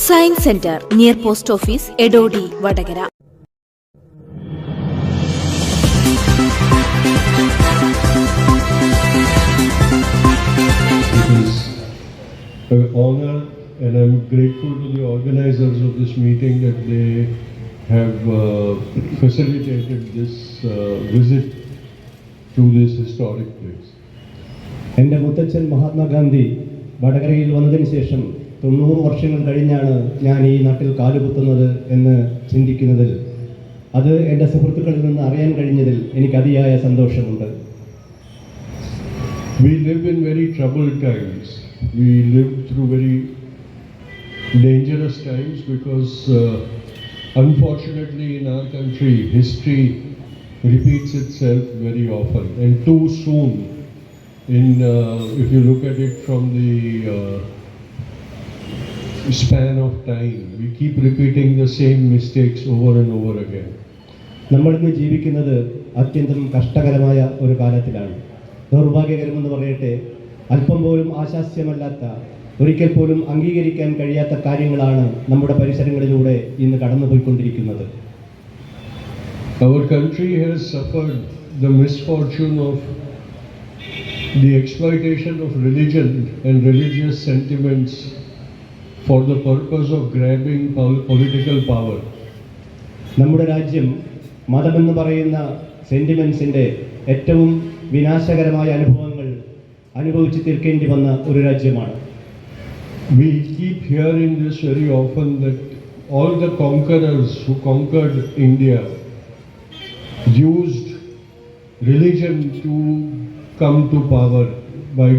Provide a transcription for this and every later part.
Science centre near post office Edodi Vadakara. An honor, and I'm grateful to the organizers of this meeting that they have facilitated this visit to this historic place. എൻ്റെ മുത്തച്ഛൻ മഹാത്മാഗാന്ധി വടകരയിൽ വന്നതിന് ശേഷം 90 വർഷങ്ങൾ കഴിഞ്ഞാണ് ഞാൻ ഈ നാട്ടിൽ കാലുകുത്തുന്നത് എന്ന് ചിന്തിക്കുന്നതിൽ, അത് എൻ്റെ സുഹൃത്തുക്കളിൽ നിന്ന് അറിയാൻ കഴിഞ്ഞതിൽ എനിക്ക് അതിയായ സന്തോഷമുണ്ട്. We live in very troubled times. We live through very dangerous times because unfortunately in our country history repeats itself very often and too soon. If you look at it from the span of time, we keep repeating the same mistakes over and over again. നമ്മളിന്ന് ജീവിക്കുന്നത് അത്യന്തം കഷ്ടകരമായ ഒരു കാലത്തിലാണ്. ദൗർഭാഗ്യകരമെന്ന് പറയട്ടെ, അല്പം പോലും ആശാസ്യമല്ലാത്ത, ഒരിക്കൽ പോലും അംഗീകരിക്കാൻ കഴിയാത്ത കാര്യങ്ങളാണ് നമ്മുടെ പരിസരങ്ങളിലൂടെ ഇന്ന് കടന്നുപോയിക്കൊണ്ടിരിക്കുന്നത്. Our country has suffered the misfortune of the exploitation of religion and religious sentiments for the purpose of grabbing political power. നമ്മുടെ രാജ്യം മതമെന്ന് പറയുന്ന സെന്റിമെന്റ്സിന്റെ ഏറ്റവും വിനാശകരമായ അനുഭവങ്ങൾ അനുഭവിച്ചു തീർക്കേണ്ടി വന്ന ഒരു രാജ്യമാണ്. We keep hearing this very often that all the conquerors who conquered India used religion to come to power by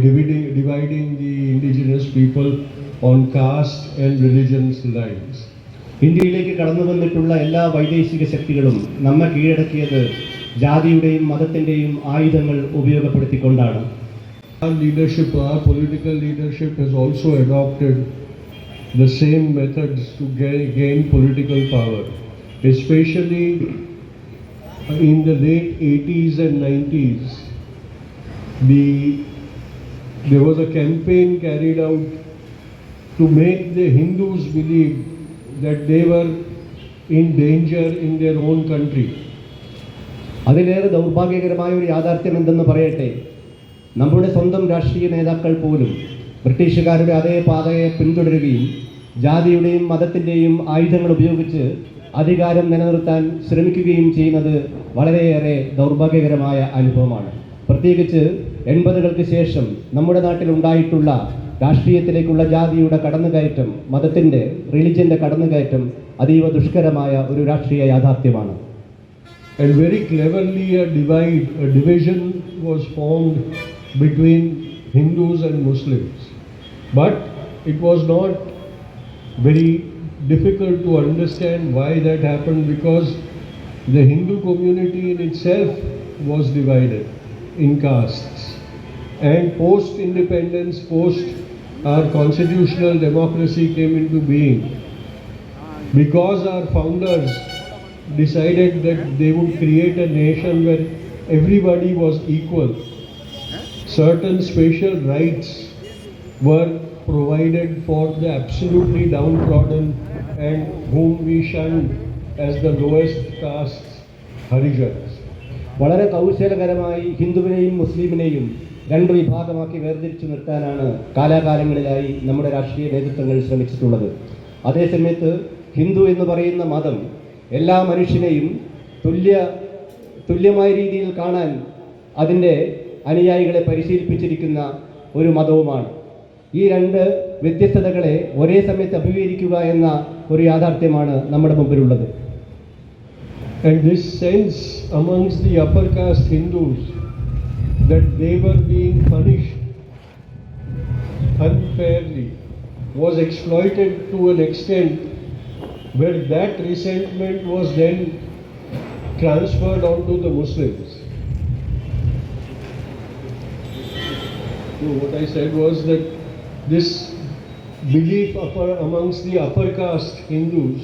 dividing the indigenous people on caste and religions lines. ഇന്ത്യയിലേക്ക് കടന്നു വന്നിട്ടുള്ള എല്ലാ വൈദേശിക ശക്തികളും നമ്മെ കീഴടക്കിയത് ജാതിയുടെയും മതത്തിൻ്റെയും ആയുധങ്ങൾ ഉപയോഗപ്പെടുത്തിക്കൊണ്ടാണ്. Our leadership, our political leadership has also adopted the same methods to gain political power, especially in the late 80s and 90s. There was a campaign carried out to make the Hindus believe that they were in danger in their own country. അതിലേറെ ദൗർഭാഗ്യകരമായ ഒരു യാഥാർത്ഥ്യം എന്തെന്ന് പറയട്ടെ, നമ്മുടെ സ്വന്തം രാഷ്ട്രീയ നേതാക്കൾ പോലും ബ്രിട്ടീഷുകാരുടെ അതേ പാതയെ പിന്തുടരുകയും ജാതിയുടെയും മതത്തിൻ്റെയും ആയുധങ്ങൾ ഉപയോഗിച്ച് അധികാരം നിലനിർത്താൻ ശ്രമിക്കുകയും ചെയ്യുന്നത് വളരെയേറെ ദൗർഭാഗ്യകരമായ അനുഭവമാണ്. പ്രത്യേകിച്ച് 80-കൾക്ക് ശേഷം നമ്മുടെ നാട്ടിലുണ്ടായിട്ടുള്ള രാഷ്ട്രീയത്തിലേക്കുള്ള ജാതിയുടെ കടന്നുകയറ്റം, മതത്തിൻ്റെ റിലിജൻ്റെ കടന്നുകയറ്റം അതീവ ദുഷ്കരമായ ഒരു രാഷ്ട്രീയ യാഥാർത്ഥ്യമാണ്. And very cleverly a division was formed between Hindus and Muslims. But it was not very difficult to understand why that happened, because the Hindu community in itself was divided in castes. And post-independence, post our constitutional democracy came into being, because our founders decided that they would create a nation where everybody was equal. Certain special rights were provided for the absolutely downtrodden and whom we shunned as the lowest castes, Harijans. വളരെ കൗശലകരമായി ഹിന്ദുവിനെയും മുസ്ലിമിനെയും രണ്ട് വിഭാഗമാക്കി വേർതിരിച്ചു നിർത്താനാണ് കാലാകാലങ്ങളിലായി നമ്മുടെ രാഷ്ട്രീയ നേതൃത്വങ്ങൾ ശ്രമിച്ചിട്ടുള്ളത്. അതേസമയത്ത് ഹിന്ദു എന്ന് പറയുന്ന മതം എല്ലാ മനുഷ്യനെയും തുല്യമായ രീതിയിൽ കാണാൻ അതിൻ്റെ അനുയായികളെ പരിശീലിപ്പിച്ചിരിക്കുന്ന ഒരു മതവുമാണ്. ഈ രണ്ട് വ്യത്യസ്തതകളെ ഒരേ സമയത്ത് അഭിമുഖീകരിക്കുക എന്ന ഒരു യാഥാർത്ഥ്യമാണ് നമ്മുടെ മുമ്പിലുള്ളത്. And this sense amongst the upper caste Hindus that they were being punished unfairly was exploited to an extent where that resentment was then transferred onto the Muslims. So what I said was that this belief amongst the upper caste Hindus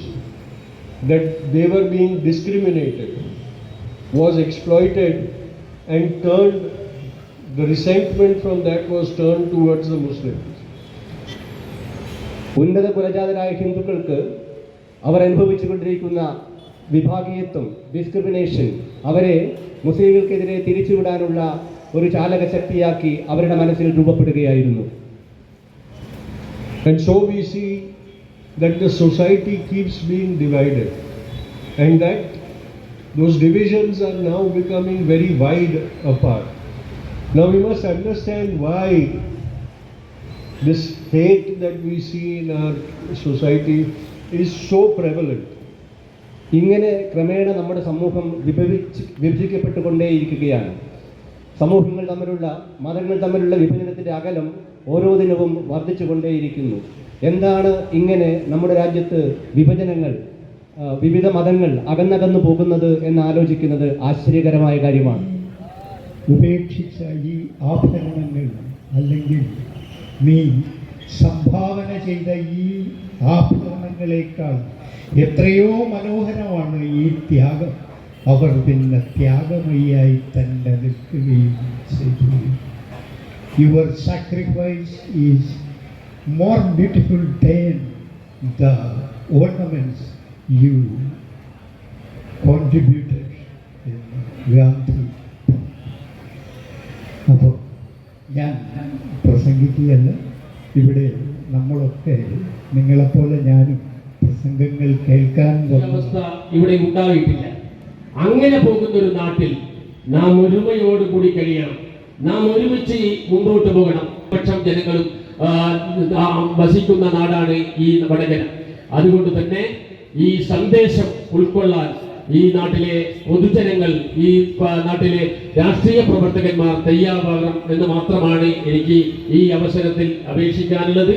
that they were being discriminated was exploited and turned, the resentment from that was turned towards the Muslims. ഉന്നത കുലജാതരായ ഹിന്ദുക്കൾക്ക് അവർ അനുഭവിച്ചുകൊണ്ടിരിക്കുന്ന വിഭാഗീയത്വം, discrimination, അവരെ മുസ്ലിങ്ങൾക്കെതിരെ തിരിച്ചുവിടാനുള്ള ഒരു ചാലക ശക്തിയാക്കി അവരുടെ മനസ്സിൽ രൂപപ്പെടുകയായിരുന്നു. And so we see that the society keeps being divided and that those divisions are now becoming very wide apart. Now we must understand why this hate that we see in our society is so prevalent. ഇങ്ങനെ ക്രമേണ നമ്മുടെ സമൂഹം വിഭജിക്കപ്പെട്ടുകൊണ്ടേയിരിക്കുകയാണ്. സമൂഹങ്ങൾ തമ്മിലുള്ള, മതങ്ങൾ തമ്മിലുള്ള വിഭജനത്തിൻ്റെ അകലം ഓരോ ദിനവും വർദ്ധിച്ചുകൊണ്ടേയിരിക്കുന്നു. എന്താണ് ഇങ്ങനെ നമ്മുടെ രാജ്യത്ത് വിഭജനങ്ങൾ, വിവിധ മതങ്ങൾ അകന്നകന്നു പോകുന്നത് എന്ന് ആലോചിക്കുന്നത് ആശ്ചര്യകരമായ കാര്യമാണ്. ഉപേക്ഷിച്ച ഈ ആഭരണങ്ങൾ, അല്ലെങ്കിൽ നീ സംഭാവന ചെയ്ത ഈ ആഭരണങ്ങളെക്കാൾ എത്രയോ മനോഹരമാണ് ഈ ത്യാഗം. അവർ പിന്നെ ത്യാഗമയ്യായി തന്നെ നിൽക്കുകയും ചെയ്തു. Your sacrifice is more beautiful than the ornaments you contributed Gandhi. അപ്പോൾ ഞാൻ പ്രസംഗിക്കുകയല്ല, ഇവിടെ നമ്മളൊക്കെ നിങ്ങളെപ്പോലെ ഞാനും പ്രസംഗങ്ങൾ കേൾക്കാൻ അവസ്ഥ ഇവിടെ ഉണ്ടായിട്ടില്ല. അങ്ങനെ പോകുന്ന ഒരു നാട്ടിൽ നാം ഒരുമയോടുകൂടി കഴിയണം. നാം ഒരുമിച്ച് മുമ്പോട്ട് പോകണം. പക്ഷം ജനങ്ങളും വസിക്കുന്ന നാടാണ് ഈ വടകര. അതുകൊണ്ട് തന്നെ ഈ സന്ദേശം ഉൾക്കൊള്ളാൻ ഈ നാട്ടിലെ പൊതുജനങ്ങൾ, ഈ നാട്ടിലെ രാഷ്ട്രീയ പ്രവർത്തകന്മാർ തയ്യാറാകണം എന്ന് മാത്രമാണ് എനിക്ക് ഈ അവസരത്തിൽ അപേക്ഷിക്കാനുള്ളത്.